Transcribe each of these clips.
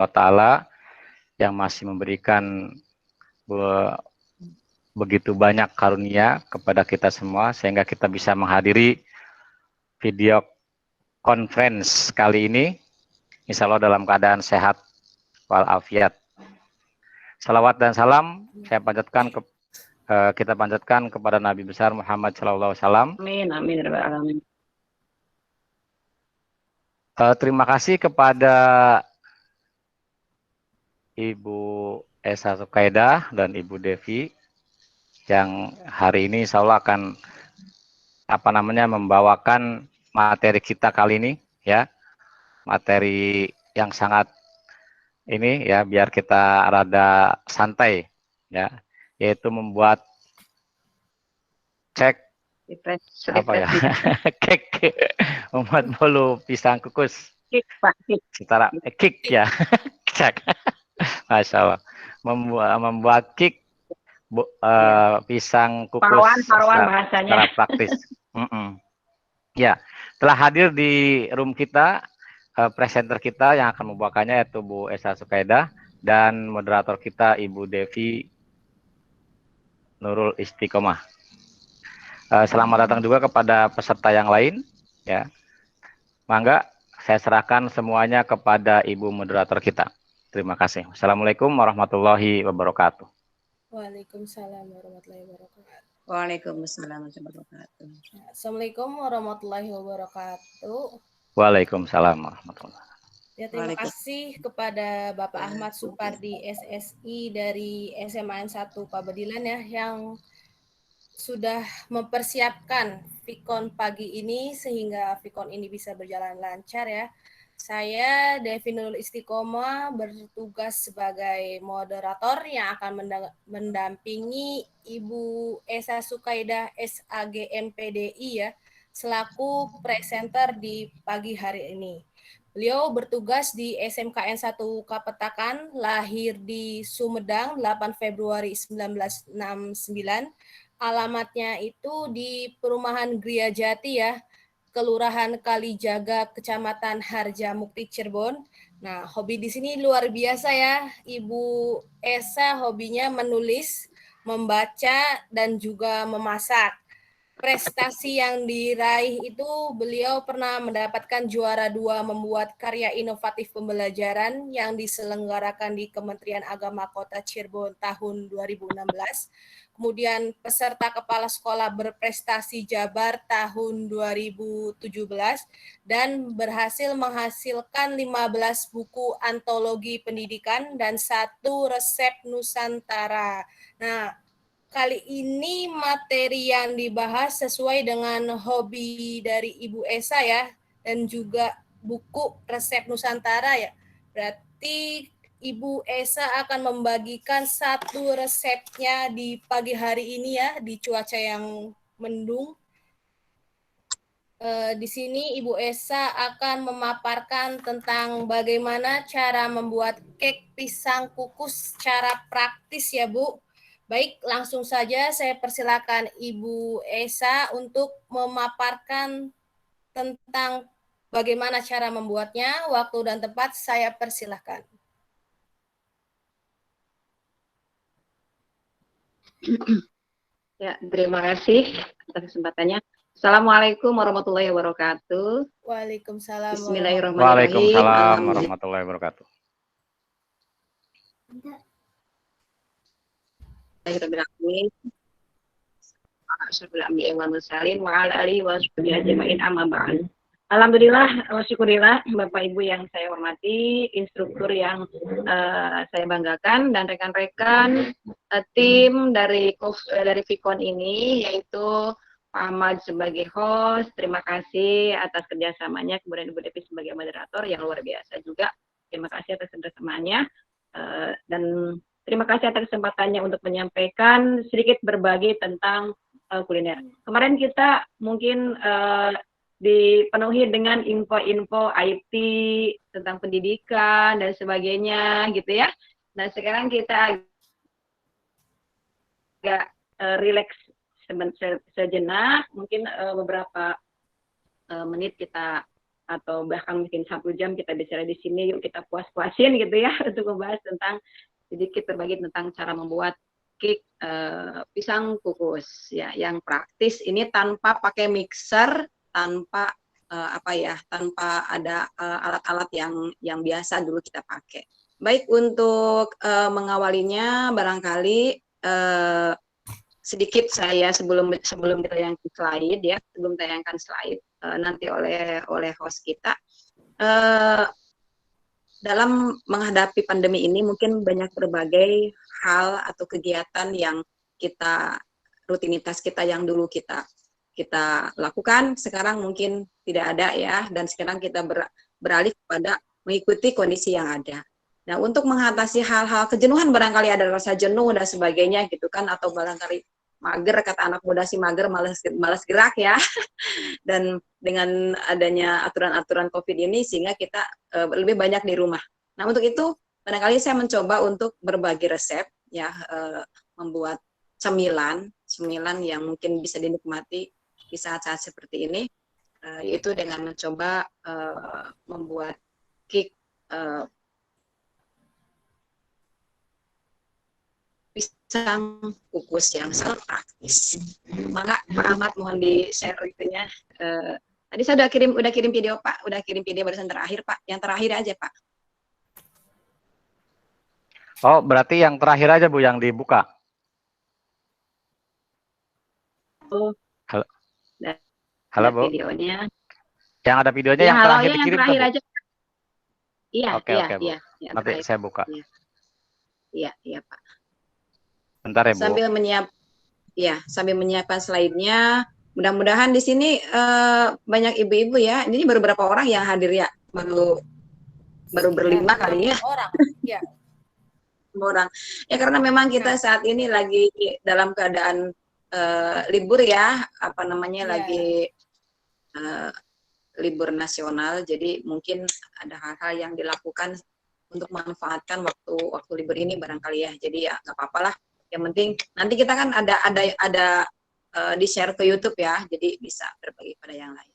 wa ta'ala yang masih memberikan begitu banyak karunia kepada kita semua sehingga kita bisa menghadiri video conference kali ini, insya Allah dalam keadaan sehat walafiat. Salawat dan salam kita panjatkan kepada Nabi besar Muhammad SAW. Amin, amin, amin. Terima kasih kepada Ibu Esa Sukaidah dan Ibu Devi yang hari ini insya Allah akan membawakan materi kita kali ini, ya, materi yang sangat ini ya, biar kita rada santai ya, yaitu membuat cake cake membuat bolu pisang kukus setara cake ya. Masya Allah, membuat cake pisang kukus secara praktis. Ya, telah hadir di room kita presenter kita yang akan membawakannya yaitu Bu Esa Sukaidah dan moderator kita Ibu Devi Nurul Istiqomah. Selamat datang juga kepada peserta yang lain, ya. Mangga saya serahkan semuanya kepada Ibu moderator kita. Terima kasih. Assalamualaikum warahmatullahi wabarakatuh. Waalaikumsalam warahmatullahi wabarakatuh. Waalaikumsalam warahmatullahi wabarakatuh. Assalamualaikum warahmatullahi wabarakatuh. Waalaikumsalam warahmatullahi wabarakatuh. Ya, terima kasih kepada Bapak Ahmad Supardi SSI dari SMA N1 Pabedilan ya, yang sudah mempersiapkan Vikon pagi ini sehingga Vikon ini bisa berjalan lancar ya. Saya Devi Nurul Istiqomah bertugas sebagai moderator yang akan mendampingi Ibu Esa Sukaidah SAGMPDI ya, selaku presenter di pagi hari ini. Beliau bertugas di SMKN 1 Kapetakan, lahir di Sumedang 8 Februari 1969. Alamatnya itu di Perumahan Gria Jati ya, Kelurahan Kalijaga, Kecamatan Harjamukti, Cirebon. Nah, hobi di sini luar biasa ya. Ibu Esa hobinya menulis, membaca, dan juga memasak. Prestasi yang diraih itu beliau pernah mendapatkan juara 2 membuat karya inovatif pembelajaran yang diselenggarakan di Kementerian Agama Kota Cirebon tahun 2016. Kemudian peserta kepala sekolah berprestasi Jabar tahun 2017 dan berhasil menghasilkan 15 buku antologi pendidikan dan 1 resep Nusantara. Nah, kali ini materi yang dibahas sesuai dengan hobi dari Ibu Esa ya, dan juga buku resep Nusantara ya. Berarti Ibu Esa akan membagikan 1 resepnya di pagi hari ini ya, di cuaca yang mendung. Di sini Ibu Esa akan memaparkan tentang bagaimana cara membuat cake pisang kukus secara praktis ya Bu. Baik, langsung saja saya persilakan Ibu Esa untuk memaparkan tentang bagaimana cara membuatnya. Waktu dan tempat saya persilakan. Ya, terima kasih atas kesempatannya. Assalamualaikum warahmatullahi wabarakatuh. Waalaikumsalam. Bismillahirrahmanirrahim. Waalaikumsalam warahmatullahi wabarakatuh. Alhamdulillah, syukurillah Bapak Ibu yang saya hormati, instruktur yang saya banggakan, dan rekan-rekan tim dari Vikon ini, yaitu Pak Ahmad sebagai host. Terima kasih atas kerjasamanya, kemudian Ibu Devi sebagai moderator yang luar biasa juga. Terima kasih atas kerjasamanya, dan terima kasih atas kesempatannya untuk menyampaikan sedikit berbagi tentang kuliner. Kemarin kita mungkin dipenuhi dengan info-info IT tentang pendidikan dan sebagainya gitu ya. Nah, sekarang kita agak rileks sejenak, mungkin beberapa menit kita atau bahkan mungkin 1 jam kita bicara di sini, yuk kita puas-puasin gitu ya untuk membahas tentang sedikit berbagi tentang cara membuat cake pisang kukus ya yang praktis ini tanpa pakai mixer, tanpa tanpa ada alat-alat yang biasa dulu kita pakai. Baik, untuk mengawalinya barangkali sedikit saya sebelum ditayangkan slide ya, sebelum tayangkan slide nanti oleh host kita, dalam menghadapi pandemi ini mungkin banyak berbagai hal atau kegiatan yang rutinitas kita yang dulu kita lakukan sekarang mungkin tidak ada ya, dan sekarang kita beralih kepada mengikuti kondisi yang ada. Nah, untuk mengatasi hal-hal kejenuhan, barangkali ada rasa jenuh dan sebagainya gitu kan, atau barangkali mager, kata anak muda sih mager, malas gerak ya. Dan dengan adanya aturan-aturan COVID ini sehingga kita lebih banyak di rumah. Nah, untuk itu barangkali saya mencoba untuk berbagi resep ya, membuat cemilan yang mungkin bisa dinikmati di saat-saat seperti ini, yaitu dengan mencoba membuat cake pisang kukus yang sangat praktis. Maka Pak Ahmad mohon di-share itunya. Tadi saya udah kirim video Pak, barusan terakhir Pak. Yang terakhir aja Pak. Oh, berarti yang terakhir aja Bu yang dibuka. Oh. Halo. Halo Bu. Videonya. Yang ada videonya ya, yang terakhir dikirim yang terakhir tuh, Bu? aja. Iya, Oke, Bu. Nanti saya buka. Iya Pak. Bentar ya Bu. Sambil menyiapkan slide-nya. Mudah-mudahan di sini banyak ibu-ibu ya. Ini baru berapa orang yang hadir ya? Baru berlima kali ya. Orang. Ya. Orang. Ya karena memang kita saat ini lagi dalam keadaan libur ya, lagi libur nasional. Jadi mungkin ada hal-hal yang dilakukan untuk memanfaatkan waktu libur ini barangkali ya. Jadi ya nggak apa-apa lah. Yang penting nanti kita kan ada di share ke YouTube ya, jadi bisa berbagi pada yang lain.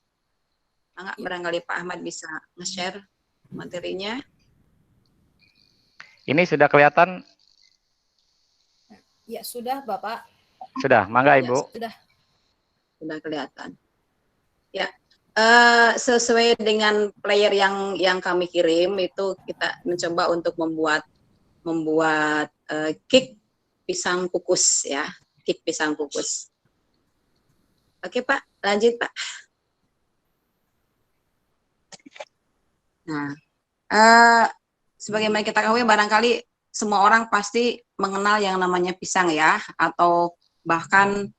Barangkali Pak Ahmad bisa nge-share materinya. Ini sudah kelihatan? Ya sudah Bapak. Sudah, mangga Ibu. Ya, sudah kelihatan. Ya, sesuai dengan player yang kami kirim itu kita mencoba untuk membuat cake pisang kukus ya, cake pisang kukus. Oke Pak, lanjut Pak. Nah, sebagaimana kita ketahui barangkali semua orang pasti mengenal yang namanya pisang ya, atau bahkan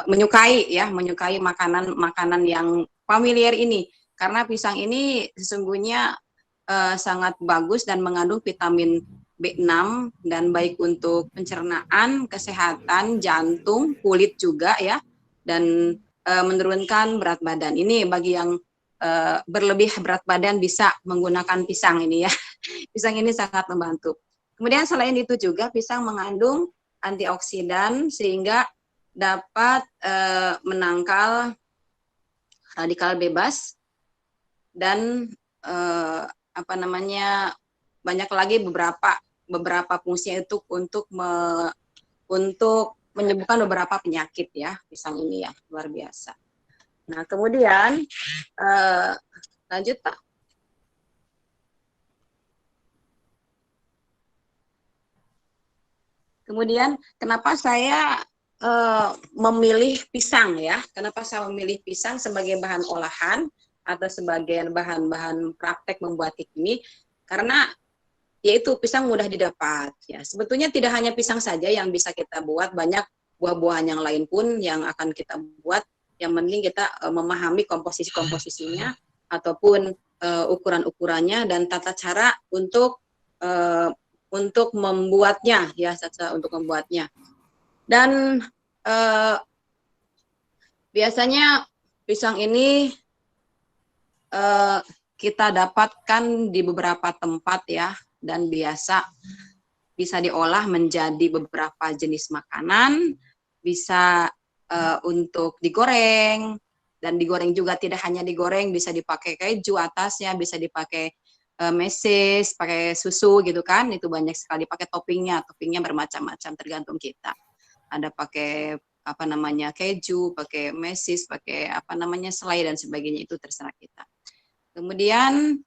menyukai makanan yang familiar ini, karena pisang ini sesungguhnya sangat bagus dan mengandung vitamin B6 dan baik untuk pencernaan, kesehatan, jantung, kulit juga ya, dan menurunkan berat badan. Ini bagi yang berlebih berat badan bisa menggunakan pisang ini ya. Pisang ini sangat membantu. Kemudian selain itu juga pisang mengandung antioksidan sehingga dapat menangkal radikal bebas dan banyak lagi beberapa fungsinya itu untuk menyembuhkan beberapa penyakit ya, pisang ini ya, luar biasa. Nah, kemudian lanjut Pak. Kemudian kenapa saya memilih pisang ya? Kenapa saya memilih pisang sebagai bahan olahan atau sebagai bahan-bahan praktek membuat cake ini? Karena yaitu pisang mudah didapat ya. Sebetulnya tidak hanya pisang saja yang bisa kita buat, banyak buah-buahan yang lain pun yang akan kita buat. Yang penting kita memahami komposisinya ataupun ukuran-ukurannya dan tata cara untuk membuatnya ya, untuk membuatnya. Dan biasanya pisang ini kita dapatkan di beberapa tempat ya, dan bisa diolah menjadi beberapa jenis makanan, bisa untuk digoreng, Dan digoreng juga, tidak hanya digoreng, bisa dipakai keju atasnya, bisa dipakai meses, pakai susu gitu kan, itu banyak sekali. Pakai toppingnya bermacam-macam tergantung kita. Ada pakai apa namanya keju, pakai meses, pakai apa namanya selai dan sebagainya, itu terserah kita. Kemudian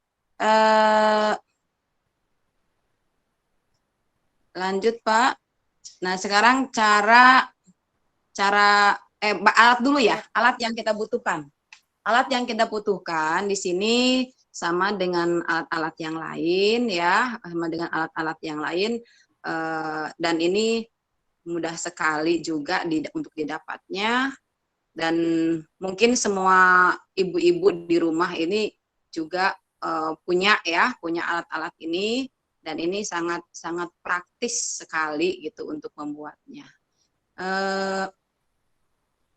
lanjut Pak. Nah sekarang alat dulu ya, alat yang kita butuhkan. Alat yang kita butuhkan di sini sama dengan alat-alat yang lain ya, sama dengan alat-alat yang lain, dan ini mudah sekali juga untuk didapatnya, dan mungkin semua ibu-ibu di rumah ini juga punya alat-alat ini, dan ini sangat praktis sekali gitu untuk membuatnya.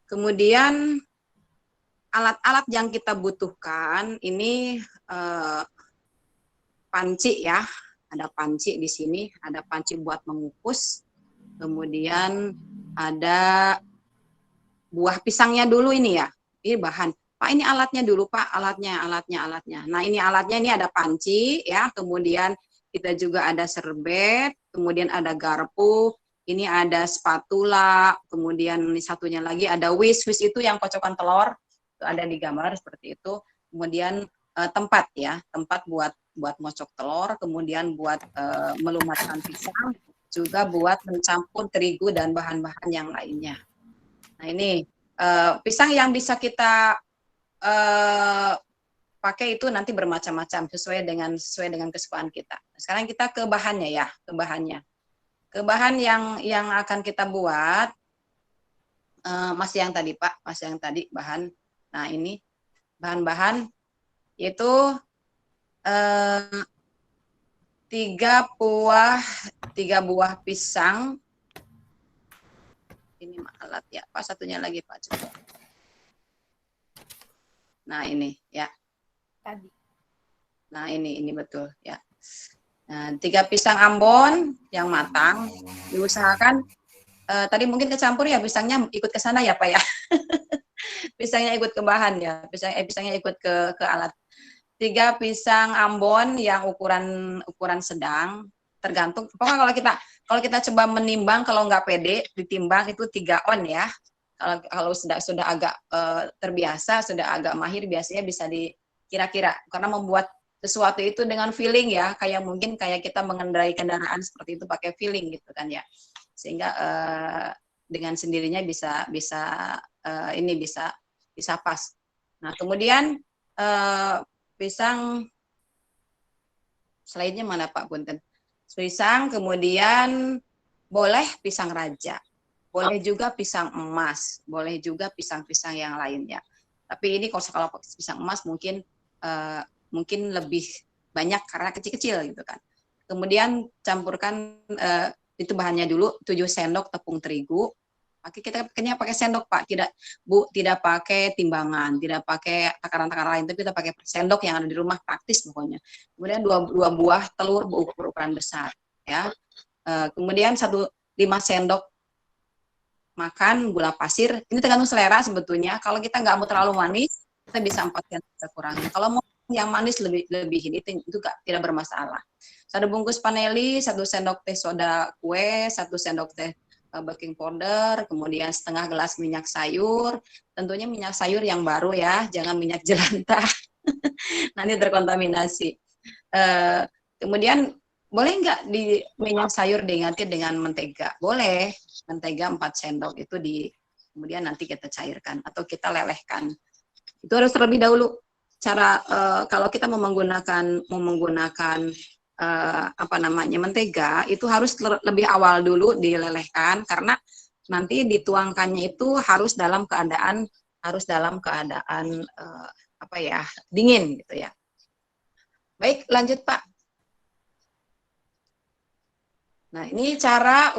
Kemudian alat-alat yang kita butuhkan ini panci ya, ada panci di sini, ada panci buat mengukus, kemudian ada buah pisangnya dulu ini ya, ini bahan. Pak ini alatnya dulu Pak, alatnya. Nah ini alatnya, ini ada panci ya, kemudian kita juga ada serbet, kemudian ada garpu, ini ada spatula, kemudian ini satunya lagi ada whisk itu yang kocokan telur, itu ada di gambar seperti itu. Kemudian tempat ya, tempat buat mocok telur, kemudian buat melumatkan pisang, juga buat mencampur terigu dan bahan-bahan yang lainnya. Nah ini pisang yang bisa kita pakai itu nanti bermacam-macam sesuai dengan kesukaan kita. Sekarang kita ke bahannya ya, ke bahan yang akan kita buat, masih yang tadi Pak, masih yang tadi bahan. Nah ini bahan-bahan itu 3 buah pisang. Ini alat ya Pak, satunya lagi Pak coba. Nah ini ya. Tadi. Nah ini betul ya. Nah, 3 pisang Ambon yang matang, diusahakan tadi mungkin kecampur ya, pisangnya ikut ke sana ya Pak ya. Pisangnya ikut ke bahan ya, pisangnya ikut ke alat. 3 pisang Ambon yang ukuran sedang, tergantung. Pokoknya kalau kita coba menimbang, kalau nggak pede ditimbang itu 3 on ya. Kalau sudah agak terbiasa, sudah agak mahir, biasanya bisa dikira-kira. Karena membuat sesuatu itu dengan feeling ya, mungkin kayak kita mengendarai kendaraan seperti itu pakai feeling gitu kan ya. Sehingga dengan sendirinya bisa pas. Nah kemudian pisang selainnya mana Pak Punten? Pisang, kemudian boleh pisang raja, boleh juga pisang emas, boleh juga pisang-pisang yang lainnya. Tapi ini kalau pisang emas mungkin lebih banyak karena kecil-kecil gitu kan. Kemudian campurkan itu bahannya dulu, 7 sendok tepung terigu. Kita pakai sendok Pak, tidak pakai timbangan, tidak pakai takaran-takaran lain, tapi kita pakai sendok yang ada di rumah, praktis pokoknya. Kemudian 2 buah telur berukuran besar ya. Kemudian 5 sendok makan gula pasir. Ini tergantung selera sebetulnya. Kalau kita nggak mau terlalu manis, kita bisa 4 sendok kita kurangin. Kalau mau yang manis lebihin, itu tidak bermasalah. 1 bungkus vanili, 1 sendok teh soda kue, 1 sendok teh baking powder, kemudian setengah gelas minyak sayur, tentunya minyak sayur yang baru ya, jangan minyak jelantah, nanti terkontaminasi. Kemudian boleh nggak di minyak sayur diganti dengan mentega? Boleh, mentega 4 sendok itu kemudian nanti kita cairkan atau kita lelehkan. Itu harus terlebih dahulu. Kalau kita mau menggunakan mentega itu harus lebih awal dulu dilelehkan, karena nanti dituangkannya itu harus dalam keadaan dingin gitu ya. Baik, lanjut Pak. Nah ini cara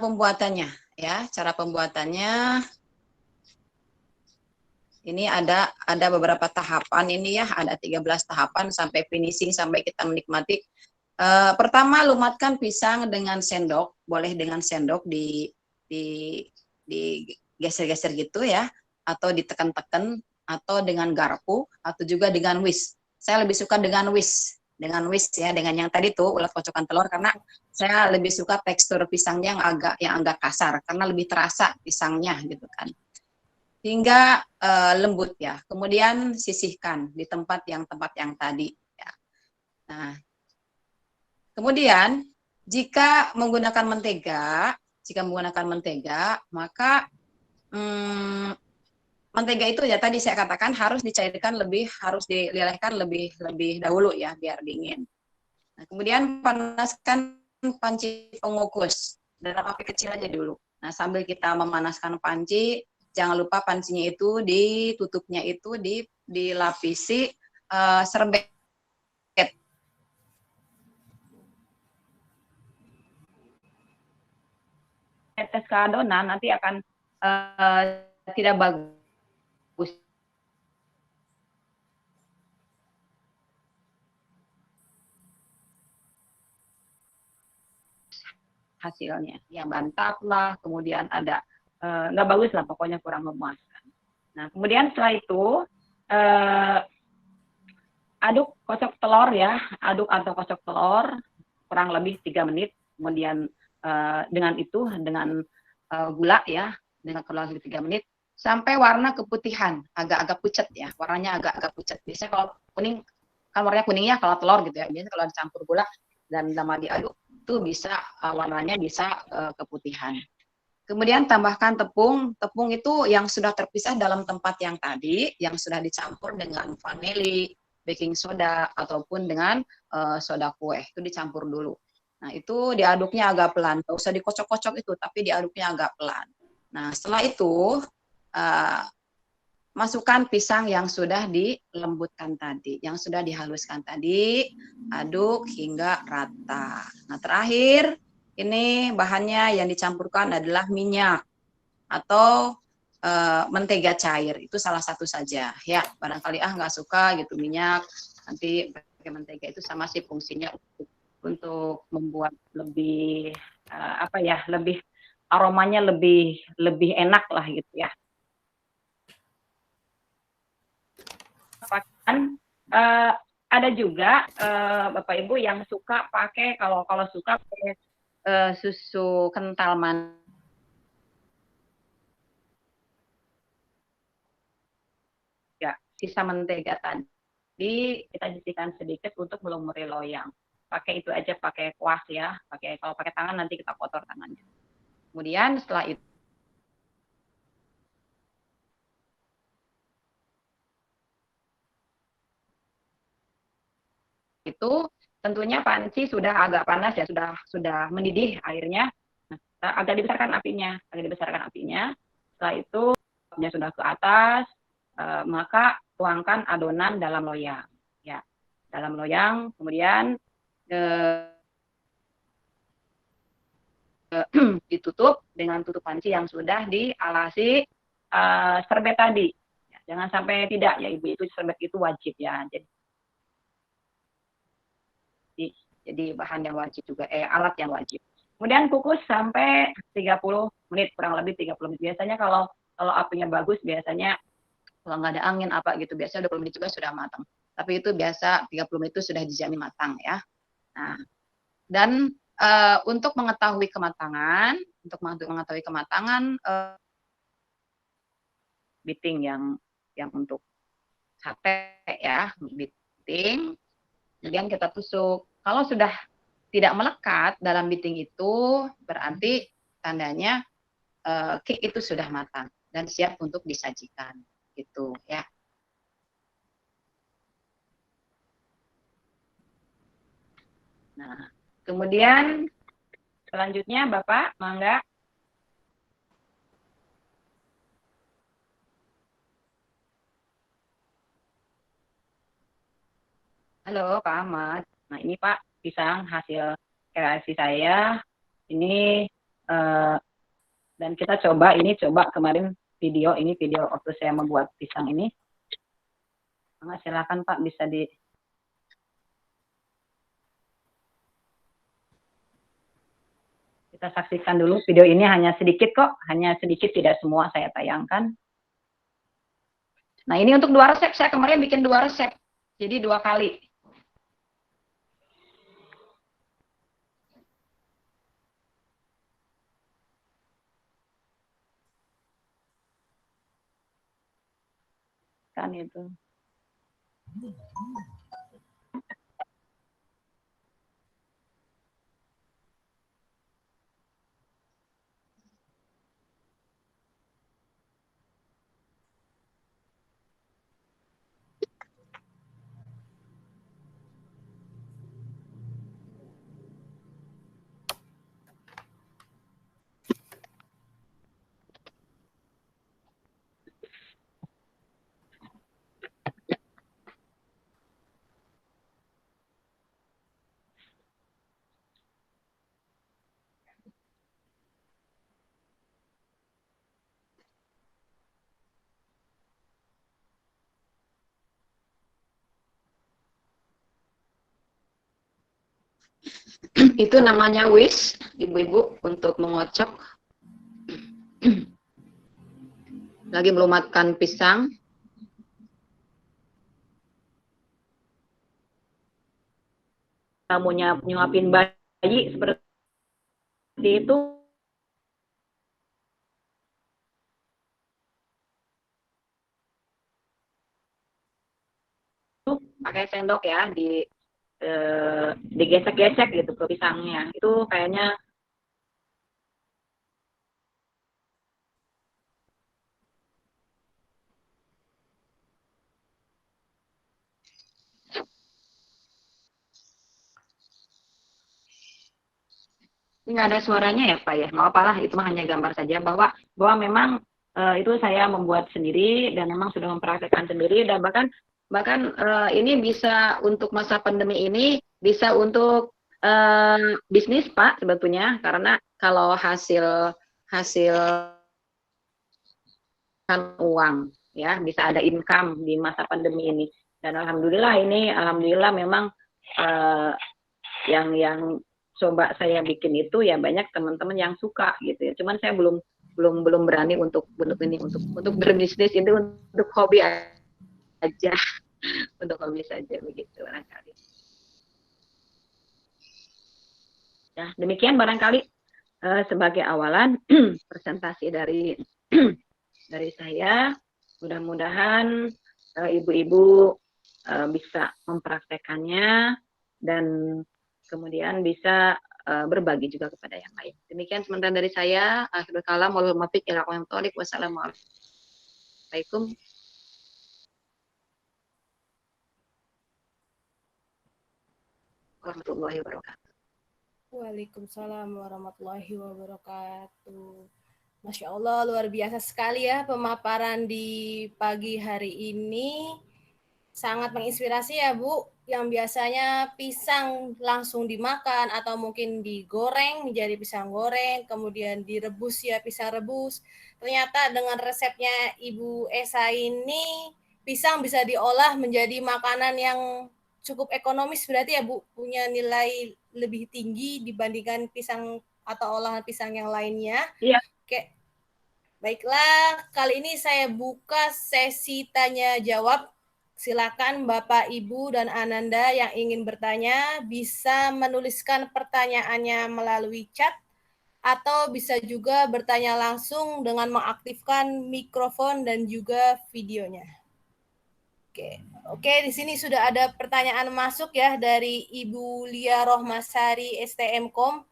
pembuatannya ya, cara pembuatannya. Ini ada beberapa tahapan ini ya, ada 13 tahapan sampai finishing, sampai kita menikmati. Pertama, lumatkan pisang dengan sendok, boleh dengan sendok digeser-geser gitu ya, atau ditekan-tekan, atau dengan garpu, atau juga dengan whisk. Saya lebih suka dengan whisk ya, dengan yang tadi tuh ulat kocokan telur, karena saya lebih suka tekstur pisangnya yang agak kasar, karena lebih terasa pisangnya gitu kan. Hingga lembut ya. Kemudian sisihkan di tempat yang tadi. Ya. Nah, kemudian jika menggunakan mentega, maka mentega itu ya tadi saya katakan harus dilelehkan lebih dahulu ya biar dingin. Nah, kemudian panaskan panci pengukus dalam api kecil aja dulu. Nah, sambil kita memanaskan panci, jangan lupa pancinya itu ditutupnya itu dilapisi serbet. Tetes ke adonan nanti akan tidak bagus. Hasilnya yang bantap lah, kemudian ada nggak bagus lah, pokoknya kurang memuaskan. Nah, kemudian setelah itu aduk kocok telur ya, aduk atau kocok telur kurang lebih 3 menit, kemudian dengan gula ya, dengan kurang lebih 3 menit sampai warna keputihan, agak-agak pucat ya, warnanya agak-agak pucat. Biasanya kalau kuning kan warnanya kuningnya kalau telur gitu ya, biasanya kalau dicampur gula dan lama diaduk itu bisa warnanya bisa keputihan. Kemudian tambahkan tepung itu yang sudah terpisah dalam tempat yang tadi, yang sudah dicampur dengan vanili, baking soda, ataupun dengan soda kue, itu dicampur dulu. Nah, itu diaduknya agak pelan, nggak usah dikocok-kocok itu, tapi diaduknya agak pelan. Nah, setelah itu, masukkan pisang yang sudah dilembutkan tadi, yang sudah dihaluskan tadi, aduk hingga rata. Nah, terakhir, ini bahannya yang dicampurkan adalah minyak atau mentega cair, itu salah satu saja ya. Barangkali nggak suka gitu minyak, nanti pakai mentega itu sama sih fungsinya untuk membuat lebih lebih aromanya lebih enak lah gitu ya. Ada juga Bapak Ibu yang suka pakai kalau suka pakai susu kental manis. Ya, sisa mentega tadi kita sisihkan sedikit untuk melumuri loyang. Pakai itu aja, pakai kuas ya. Kalau pakai tangan nanti kita kotor tangannya. Kemudian setelah itu tentunya panci sudah agak panas ya, sudah mendidih airnya. Nah, agak dibesarkan apinya. Setelah itu apinya sudah ke atas, maka tuangkan adonan dalam loyang ya, dalam loyang. Kemudian ditutup dengan tutup panci yang sudah dialasi serbet tadi ya, jangan sampai tidak ya Ibu, itu serbet itu wajib ya, jadi bahan yang wajib juga, alat yang wajib. Kemudian kukus sampai 30 menit, kurang lebih 30 menit. Biasanya kalau apinya bagus, biasanya kalau nggak ada angin apa gitu, biasanya 20 menit juga sudah matang. Tapi itu biasa 30 menit itu sudah dijamin matang ya. Nah, dan untuk mengetahui kematangan, beating yang untuk sate ya, beating. Kemudian kita tusuk. Kalau sudah tidak melekat dalam beating itu, berarti tandanya cake itu sudah matang dan siap untuk disajikan gitu ya. Nah, kemudian selanjutnya Bapak, mangga. Halo Pak Ahmad. Nah, ini Pak pisang hasil kreasi saya. Ini dan kita coba kemarin video waktu saya membuat pisang ini. Nah, silakan Pak, bisa kita Kita saksikan dulu video ini, hanya sedikit kok, hanya sedikit, tidak semua saya tayangkan. Nah, ini untuk 2 resep, saya kemarin bikin 2 resep, jadi 2 kali. Kan itu. Itu namanya wish, ibu-ibu, untuk mengocok. Lagi melumatkan pisang. Kamu nyuapin bayi seperti itu, pakai sendok ya, digesek-gesek gitu ke pisangnya. Itu kayaknya nggak ada suaranya ya Pak ya, nggak apa-apa lah, itu mah hanya gambar saja bahwa memang itu saya membuat sendiri dan memang sudah mempraktekkan sendiri, dan bahkan ini bisa untuk masa pandemi ini, bisa untuk bisnis Pak sebetulnya, karena kalau hasil kan uang ya, bisa ada income di masa pandemi ini. Dan alhamdulillah memang yang coba saya bikin itu ya banyak teman-teman yang suka gitu ya. Cuman saya belum berani untuk ini, untuk berbisnis, itu untuk hobi aja. Untuk hobi saja begitu barangkali. Ya, demikian barangkali sebagai awalan presentasi dari dari saya. Mudah-mudahan ibu-ibu bisa mempraktekannya dan kemudian bisa berbagi juga kepada yang lain. Demikian sementara dari saya. Akhirul kalam, wassalamualaikum warahmatullahi wabarakatuh. Waalaikumsalam warahmatullahi wabarakatuh. Masya Allah, luar biasa sekali ya pemaparan di pagi hari ini. Sangat menginspirasi ya Bu, yang biasanya pisang langsung dimakan atau mungkin digoreng menjadi pisang goreng, kemudian direbus ya pisang rebus. Ternyata dengan resepnya Ibu Esa ini, pisang bisa diolah menjadi makanan yang cukup ekonomis berarti ya Bu, punya nilai lebih tinggi dibandingkan pisang atau olahan pisang yang lainnya. Iya. Oke. Baiklah, kali ini saya buka sesi tanya jawab. Silakan Bapak, Ibu, dan Ananda yang ingin bertanya bisa menuliskan pertanyaannya melalui chat atau bisa juga bertanya langsung dengan mengaktifkan mikrofon dan juga videonya. Oke, di sini sudah ada pertanyaan masuk ya dari Ibu Lia Rohmasari STMkom.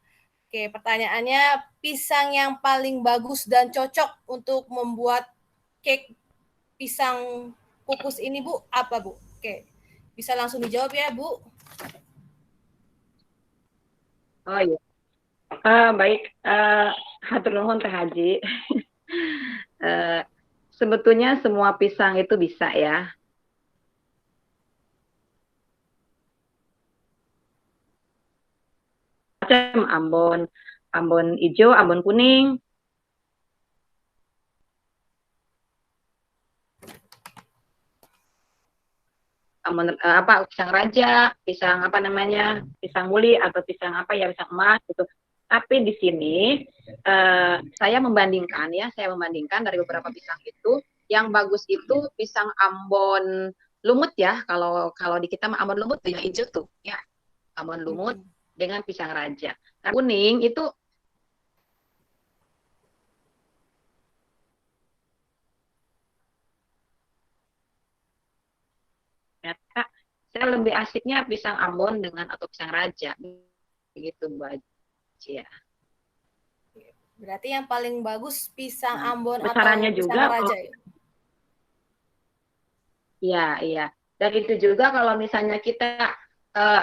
Oke, pertanyaannya, pisang yang paling bagus dan cocok untuk membuat cake pisang kukus ini Bu, apa Bu? Oke, bisa langsung dijawab ya Bu. Oh iya. Baik, hatur nuhun Teh Haji. Sebetulnya semua pisang itu bisa ya. Macam Ambon hijau, Ambon kuning, pisang raja, pisang apa namanya, pisang muli atau pisang apa ya, pisang emas gitu. Tapi di sini saya membandingkan dari beberapa pisang itu, yang bagus itu pisang Ambon lumut ya. Kalau di kita Ambon lumut tuh yang hijau tuh ya, Ambon lumut dengan pisang raja. Nah, kuning itu ternyata saya lebih asiknya pisang Ambon dengan atau pisang raja. Begitu Mbak Cia. Berarti yang paling bagus pisang Ambon Besarannya atau pisang juga raja. Iya. Dan itu juga kalau misalnya kita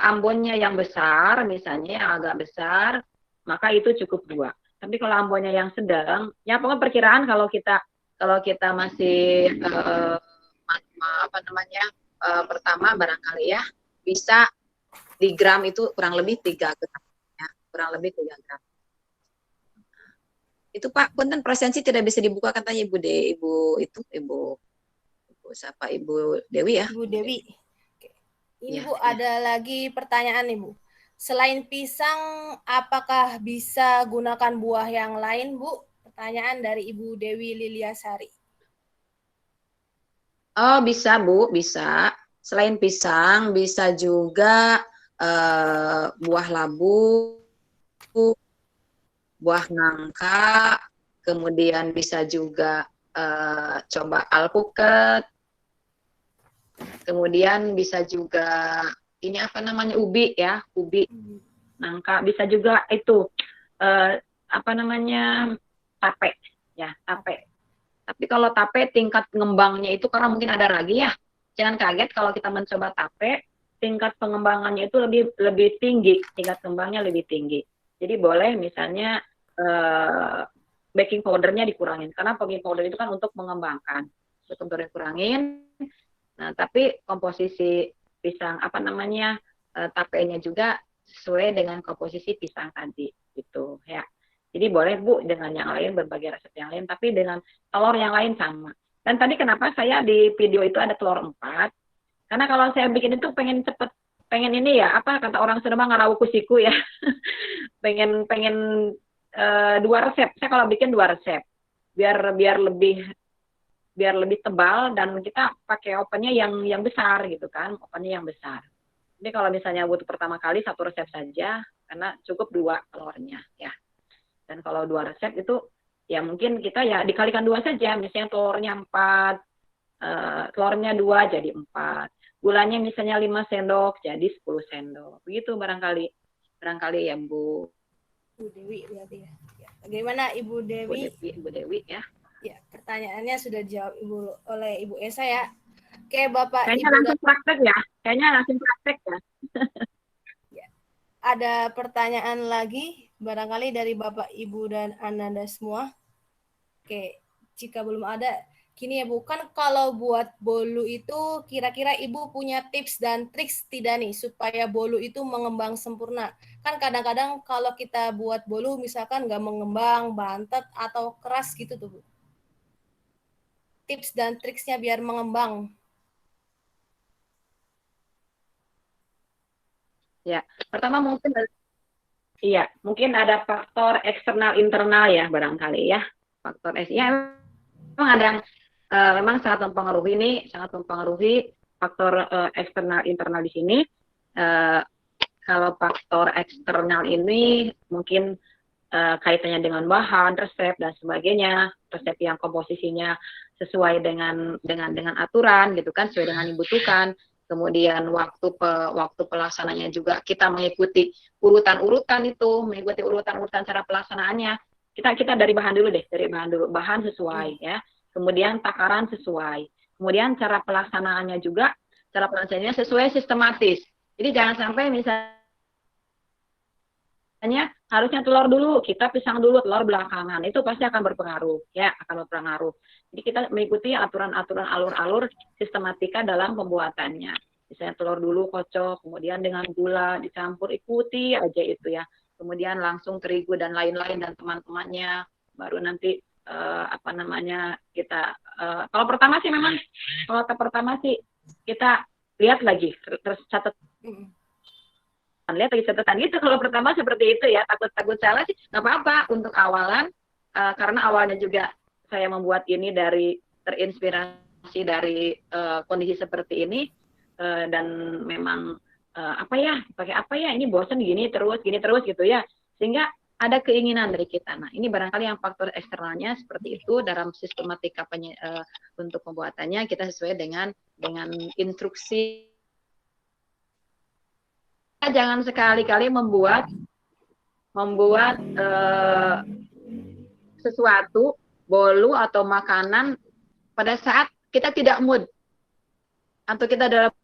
Ambonnya yang besar, misalnya yang agak besar, maka itu cukup 2. Tapi kalau Ambonnya yang sedang, ya pokoknya perkiraan kalau kita masih pertama barangkali ya bisa di gram itu kurang lebih 3 gram ya, kurang lebih 3 gram. Itu Pak, punten presensi tidak bisa dibuka katanya Ibu siapa Ibu Dewi ya? Ibu Dewi. Ini Ya, Bu, ada lagi pertanyaan nih Bu. Selain pisang, apakah bisa gunakan buah yang lain Bu? Pertanyaan dari Ibu Dewi Liliasari. Oh bisa Bu, bisa. Selain pisang, bisa juga buah labu, buah nangka, kemudian bisa juga coba alpukat, kemudian bisa juga ini apa namanya ubi ya, ubi, nangka, bisa juga itu tape ya, tape. Tapi kalau tape tingkat pengembangnya itu karena mungkin ada ragi ya, jangan kaget kalau kita mencoba tape, tingkat pengembangannya itu lebih tinggi, tingkat kembangnya lebih tinggi. Jadi boleh misalnya baking powdernya dikurangin, karena baking powder itu kan untuk mengembangkan, baking powder dikurangin. Nah, tapi komposisi pisang tapenya juga sesuai dengan komposisi pisang tadi gitu ya. Jadi boleh Bu dengan yang lain, berbagai resep yang lain, tapi dengan telur yang lain sama. Dan tadi kenapa saya di video itu ada telur 4? Karena kalau saya bikin itu pengen cepet, pengen ini ya, apa kata orang Sunda ngarau kusiku ya. pengen 2 resep. Saya kalau bikin 2 resep. Biar lebih tebal dan kita pakai ovennya yang besar gitu kan, ovennya yang besar. Jadi kalau misalnya butuh pertama kali 1 resep saja, karena cukup 2 telurnya ya. Dan kalau 2 resep itu ya mungkin kita ya dikalikan 2 saja, misalnya telurnya 4, telurnya 2 jadi 4. Gulanya misalnya 5 sendok jadi 10 sendok. Begitu barangkali ya Bu. Ibu Dewi berarti ya. Bagaimana Ibu Dewi? Ibu Dewi ya. Ya, pertanyaannya sudah dijawab oleh Ibu Esa ya. Oke, Bapak Kayaknya Ibu langsung praktek ya. Ya. Ada pertanyaan lagi barangkali dari Bapak Ibu dan Ananda semua. Oke, jika belum ada, gini ya Bu, kan kalau buat bolu itu kira-kira Ibu punya tips dan triks tidak nih supaya bolu itu mengembang sempurna? Kan kadang-kadang kalau kita buat bolu misalkan nggak mengembang, bantet atau keras gitu tuh Bu. Tips dan triksnya biar mengembang. Ya, pertama mungkin ada faktor eksternal internal ya barangkali ya. Faktor ya memang ada yang memang sangat mempengaruhi faktor eksternal internal di sini. Kalau faktor eksternal ini mungkin kaitannya dengan bahan, resep dan sebagainya, resep yang komposisinya sesuai dengan aturan gitu kan, sesuai dengan dibutuhkan. Kemudian waktu pelaksananya juga kita mengikuti urutan-urutan cara pelaksanaannya. Kita dari bahan dulu, bahan sesuai ya. Kemudian takaran sesuai. Kemudian cara pelaksanaannya sesuai sistematis. Jadi jangan sampai misalnya harusnya telur dulu, kita pisang dulu, telur belakangan. Itu pasti akan berpengaruh, ya, akan berpengaruh. Jadi kita mengikuti aturan-aturan alur-alur sistematika dalam pembuatannya. Misalnya telur dulu kocok, kemudian dengan gula dicampur, ikuti aja itu ya. Kemudian langsung terigu dan lain-lain dan teman-temannya, baru nanti kalau pertama sih kita lihat lagi, terus catat lihat lagi catatan gitu. Kalau pertama seperti itu ya, takut salah sih nggak apa-apa untuk awalan, karena awalnya juga saya membuat ini dari terinspirasi dari kondisi seperti ini, dan memang apa ya, pakai apa ya, ini bosan gini terus gitu ya, sehingga ada keinginan dari kita. Nah, ini barangkali yang faktor eksternalnya seperti itu. Dalam sistematika untuk pembuatannya kita sesuai dengan instruksi. Jangan sekali-kali membuat sesuatu, bolu atau makanan pada saat kita tidak mood atau kita dalam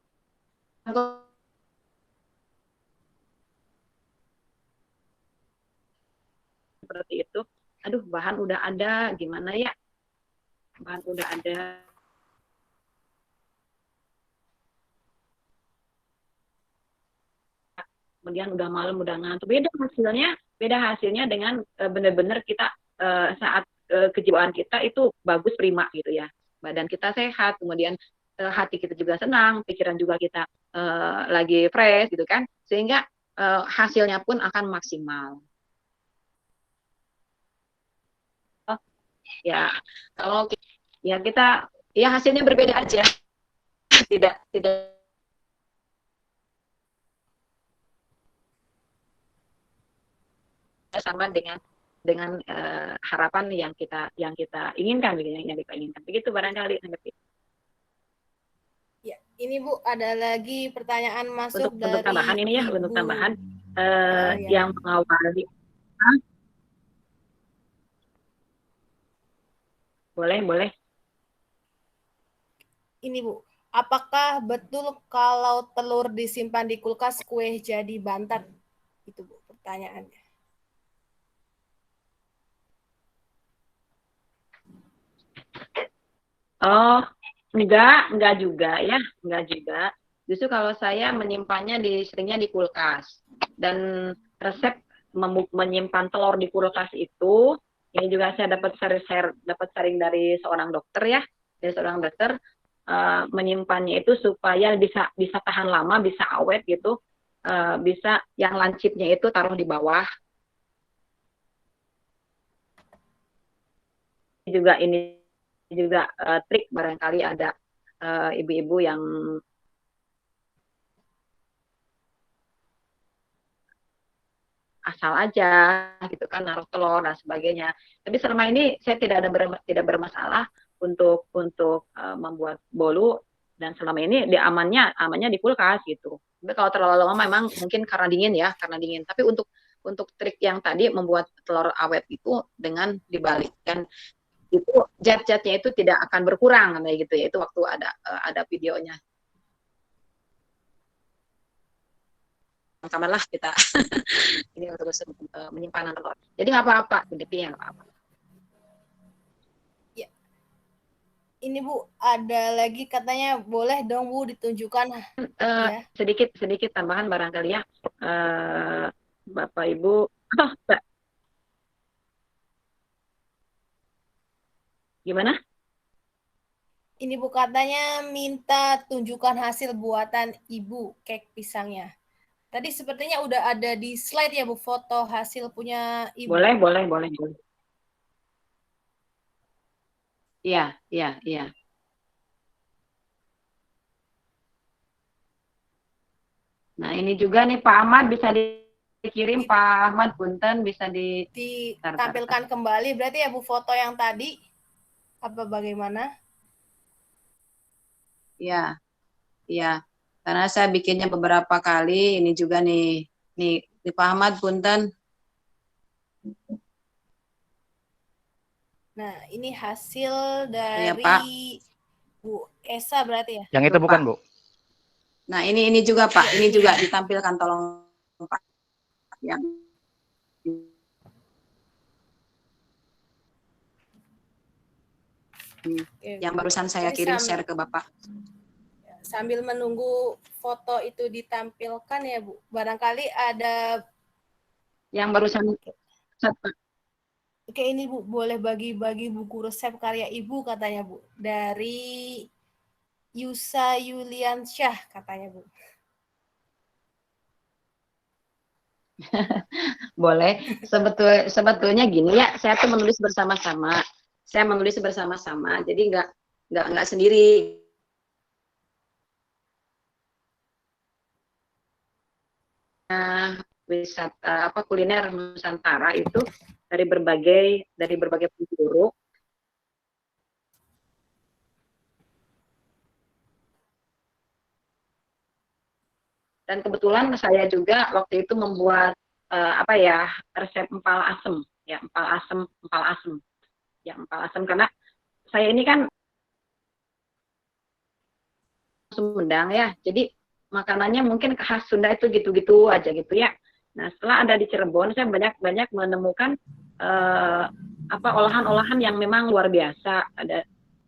seperti itu. Aduh, bahan udah ada, gimana ya? Bahan udah ada. Kemudian udah malam, udah ngantuk. Beda hasilnya dengan benar-benar kita saat kejiwaan kita itu bagus, prima gitu ya. Badan kita sehat, kemudian hati kita juga senang, pikiran juga kita lagi fresh gitu kan. Sehingga hasilnya pun akan maksimal. Ya, kalau ya kita ya hasilnya berbeda aja. Tidak sama dengan harapan yang kita inginkan, yang kita inginkan. Begitu barangkali. Ya, ini Bu ada lagi pertanyaan masuk untuk tambahan ini ya, untuk tambahan yang mengawali. Boleh. Ini Bu, apakah betul kalau telur disimpan di kulkas kue jadi bantat? Itu Bu pertanyaannya. Oh, enggak juga ya, enggak juga. Justru kalau saya menyimpannya seringnya di kulkas. Dan resep menyimpan telur di kulkas itu, ini juga saya dapat sharing dari seorang dokter ya, menyimpannya itu supaya bisa tahan lama, bisa awet gitu, bisa yang lancipnya itu taruh di bawah. Ini juga trik, barangkali ada ibu-ibu yang asal aja gitu kan, naruh telur dan sebagainya. Tapi selama ini saya tidak bermasalah untuk membuat bolu, dan selama ini amannya di kulkas gitu. Tapi kalau terlalu lama memang mungkin karena dingin. Tapi untuk trik yang tadi membuat telur awet itu dengan dibalikkan, itu zat-zatnya itu tidak akan berkurang kayak gitu ya. Itu waktu ada videonya. Kamarlah kita ini untuk menyimpanan telur. Jadi nggak apa-apa, dipilih nggak apa-apa. Ya. Ini Bu ada lagi katanya, boleh dong Bu ditunjukkan ya. Sedikit tambahan barangkali ya, Bapak Ibu. Mbak. Gimana? Ini Bu katanya minta tunjukkan hasil buatan Ibu cake pisangnya. Tadi sepertinya udah ada di slide ya Bu, foto hasil punya Ibu. Boleh. Iya. Nah, ini juga nih Pak Ahmad, bisa dikirim Pak Ahmad, punten bisa ditampilkan kembali berarti ya Bu, foto yang tadi apa bagaimana? Iya. Karena saya bikinnya beberapa kali, ini juga nih Pak Ahmad, punten. Nah, ini hasil dari ya, Pak. Bu Esa berarti ya? Yang itu bukan, Bu? Nah, ini juga Pak, ini juga ditampilkan, tolong Pak. Yang barusan saya kirim share ke Bapak. Sambil menunggu foto itu ditampilkan ya Bu, barangkali ada yang barusan. Oke, ini Bu, boleh bagi-bagi buku resep karya Ibu katanya Bu, dari Yusa Yuliansyah katanya Bu. Boleh. Sebetulnya gini ya, saya tuh menulis bersama-sama. Saya menulis bersama-sama, jadi nggak sendiri. Nah, wisata apa kuliner Nusantara itu dari berbagai penjuru. Dan kebetulan saya juga waktu itu membuat apa ya, resep empal asem, ya empal asem, ya empal asem karena saya ini kan Sumedang ya, jadi makanannya mungkin khas Sunda itu gitu-gitu aja gitu ya. Nah setelah ada di Cirebon, saya banyak menemukan apa olahan-olahan yang memang luar biasa.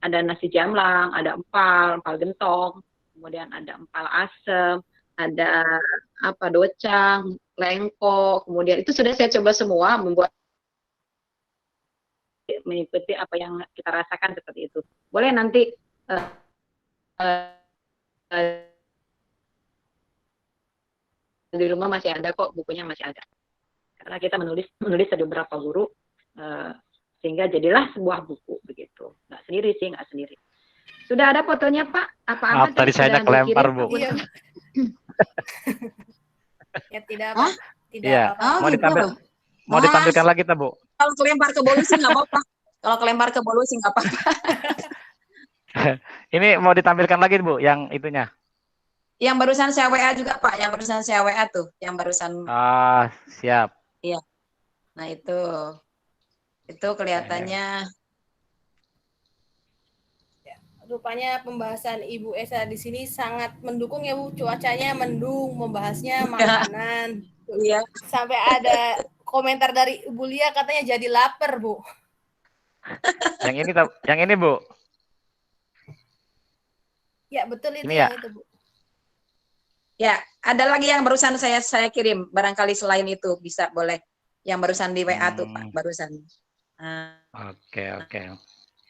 Ada nasi jamlang, ada empal gentong, kemudian ada empal asem, ada apa docang, lengko, kemudian itu sudah saya coba semua membuat mengikuti apa yang kita rasakan seperti itu. Boleh nanti uh, uh, di rumah masih ada kok, bukunya masih ada. Karena kita menulis ada beberapa guru, sehingga jadilah sebuah buku begitu. Nggak sendiri sih, nggak sendiri. Sudah ada fotonya Pak? Apa tadi saya kelempar Bu. Iya. Ya tidak apa. Hah? Tidak Iya. apa-apa. Mau mau ditampilkan lagi tak Bu? Kalau kelempar ke bolu sih nggak apa-apa. Kalau kelempar ke bolu sih nggak apa-apa. Ini mau ditampilkan lagi Bu, yang itunya. Yang barusan saya WA juga Pak, yang barusan saya WA tuh, yang barusan. Ah, siap. Iya. Nah itu kelihatannya. Rupanya pembahasan Ibu Esa di sini sangat mendukung ya Bu, cuacanya mendung, membahasnya makanan. Iya. Sampai ada komentar dari Ibu Lia katanya jadi lapar Bu. Yang ini Bu. Ya betul itu Ini yang ya? itu Bu. Ya, ada lagi yang barusan saya kirim. Barangkali selain itu bisa boleh. Yang barusan di WA tuh Pak, barusan. Oke.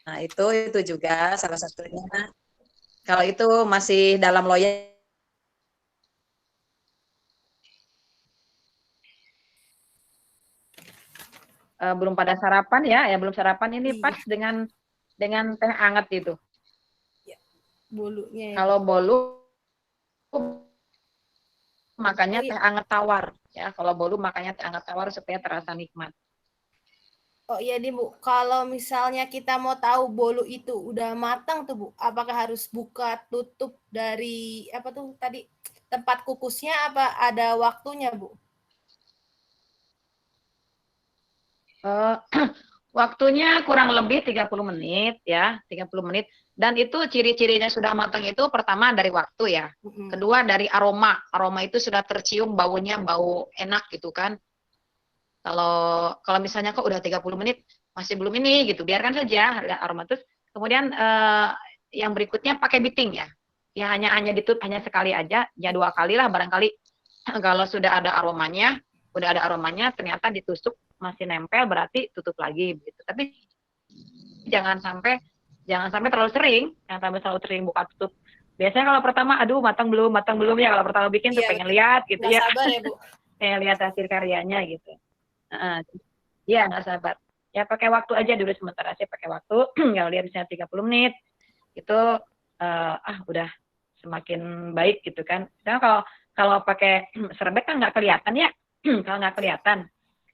Nah itu juga salah satunya. Kalau itu masih dalam loyal. Belum pada sarapan ya belum sarapan ini pas dengan teh hangat itu. Ya, bolunya. Ya. Kalau bolu makanya teh hangat tawar ya. Kalau bolu makanya teh hangat tawar supaya terasa nikmat. Oh iya nih Bu, kalau misalnya kita mau tahu bolu itu udah matang tuh Bu, apakah harus buka tutup dari apa tuh tadi tempat kukusnya apa ada waktunya Bu? Waktunya kurang lebih 30 menit ya, 30 menit. Dan itu ciri-cirinya sudah matang itu pertama dari waktu ya. Kedua dari aroma. Aroma itu sudah tercium baunya, bau enak gitu kan. Kalau misalnya kok udah 30 menit masih belum ini gitu, biarkan saja aroma terus. Kemudian yang berikutnya pakai beating ya. Ya hanya ditutup hanya sekali aja, ya 2 kali lah barangkali. Kalau sudah ada aromanya, ternyata ditusuk masih nempel berarti tutup lagi gitu. Tapi jangan sampai terlalu sering, buka tutup. Biasanya kalau pertama aduh matang belum ya, kalau pertama bikin tuh pengen lihat gitu ya. Sabar ya Bu. Pengen lihat hasil karyanya gitu. Ya nggak sabar. Ya pakai waktu aja dulu, sementara saya pakai waktu. Kalau lihat misalnya 30 menit itu udah semakin baik gitu kan. Karena kalau pakai serbet kan nggak kelihatan ya. Kalau nggak kelihatan.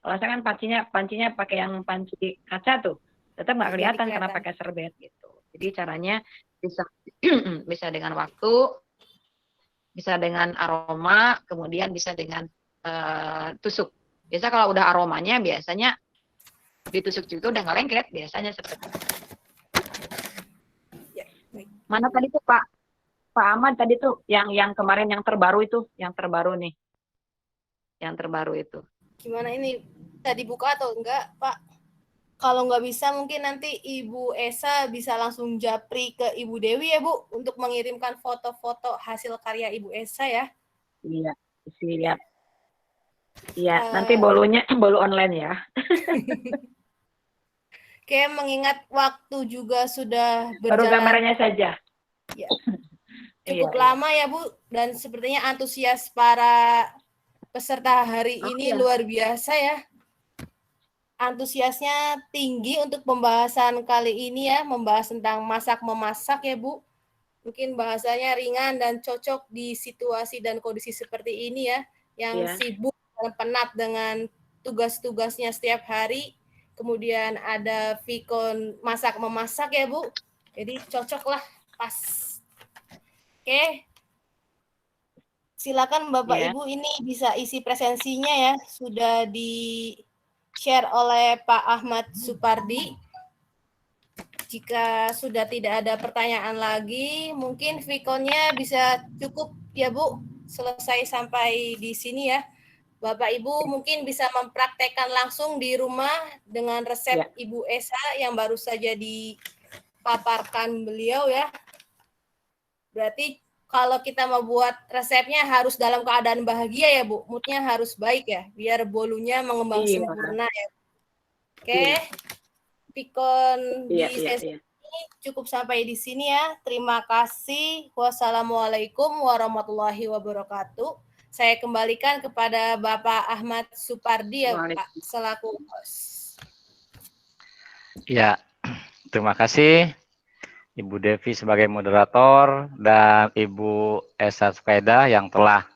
Kalau saya kan pancinya pakai yang panci kaca tuh, tetap nggak kelihatan karena pakai serbet gitu. Jadi caranya bisa dengan waktu, bisa dengan aroma, kemudian bisa dengan tusuk. Biasa kalau udah aromanya biasanya ditusuk juga udah nggak lengket, biasanya seperti itu. Mana tadi tuh Pak Ahmad tadi tuh yang kemarin yang terbaru itu, yang terbaru itu. Gimana ini bisa dibuka atau enggak Pak? Kalau nggak bisa mungkin nanti Ibu Esa bisa langsung japri ke Ibu Dewi ya Bu untuk mengirimkan foto-foto hasil karya Ibu Esa ya. Iya, siap. Iya, nanti bolu online ya. Kayak mengingat waktu juga sudah berjalan. Baru gambarnya saja. Ya. Cukup lama ya Bu, dan sepertinya antusias para peserta hari Oh, ini iya. luar biasa ya. Antusiasnya tinggi untuk pembahasan kali ini ya, membahas tentang masak-memasak ya Bu. Mungkin bahasanya ringan dan cocok di situasi dan kondisi seperti ini ya, yang Iya. sibuk dan penat dengan tugas-tugasnya setiap hari. Kemudian ada Vikon masak-memasak ya Bu. Jadi cocok lah, pas. Oke, silakan Bapak Ya. Ibu ini bisa isi presensinya ya, sudah di-share oleh Pak Ahmad Supardi. Jika sudah tidak ada pertanyaan lagi, mungkin Vikonnya bisa cukup ya Bu, selesai sampai di sini ya. Bapak Ibu mungkin bisa mempraktekkan langsung di rumah dengan resep Ya. Ibu Esa yang baru saja dipaparkan beliau ya. Berarti kalau kita mau buat resepnya harus dalam keadaan bahagia ya Bu, moodnya harus baik ya, biar bolunya mengembang Iya. sempurna ya. Oke, Iya. Pikon Iya, di iya, sesi iya. ini cukup sampai di sini ya. Terima kasih. Wassalamualaikum warahmatullahi wabarakatuh. Saya kembalikan kepada Bapak Ahmad Supardi ya Pak, selaku host. Ya, terima kasih Ibu Devi sebagai moderator dan Ibu Esa Sukaidah yang telah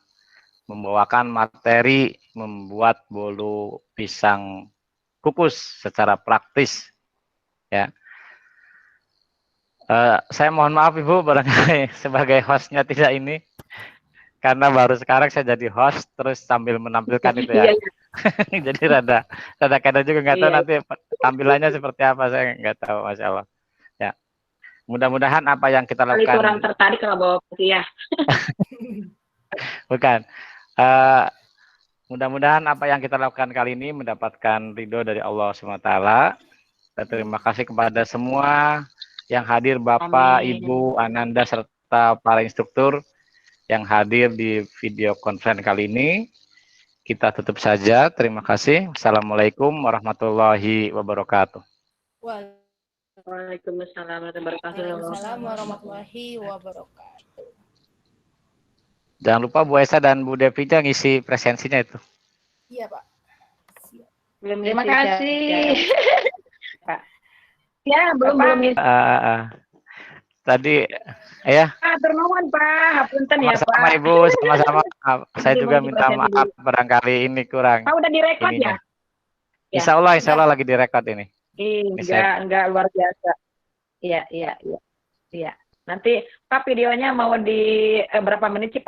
membawakan materi membuat bolu pisang kukus secara praktis. Ya, saya mohon maaf Ibu barangkali sebagai hostnya tidak ini, karena baru sekarang saya jadi host terus sambil menampilkan itu ya. Iya, iya. Jadi rada kadang juga nggak tahu Iya. nanti tampilannya seperti apa, saya nggak tahu, Masya Allah. Ya, mudah-mudahan apa yang kita Kali kurang lakukan, tertarik kalau bawa putih ya. bukan, mudah-mudahan apa yang kita lakukan kali ini mendapatkan ridho dari Allah SWT. Dan terima kasih kepada semua yang hadir, Bapak, Amin. Ibu, Ananda, serta para instruktur yang hadir di video conference kali ini. Kita tutup saja. Terima kasih. Assalamualaikum warahmatullahi wabarakatuh. Waalaikumsalam Waalaikumsalam warahmatullahi wabarakatuh. Jangan lupa Bu Esa dan Bu Devi ngisi presensinya itu. Iya Pak. Belum. Terima kasih. Pak. Ya, belum. Tadi ya. Atur nuhun Pak, hapunten ya Pak. Sama-sama Ibu, sama-sama. Saya juga minta maaf barangkali ini kurang. Pak udah direkod ya? Insya Allah lagi direkod ini. Enggak luar biasa. Iya. Nanti Pak videonya mau di berapa menit sih Pak?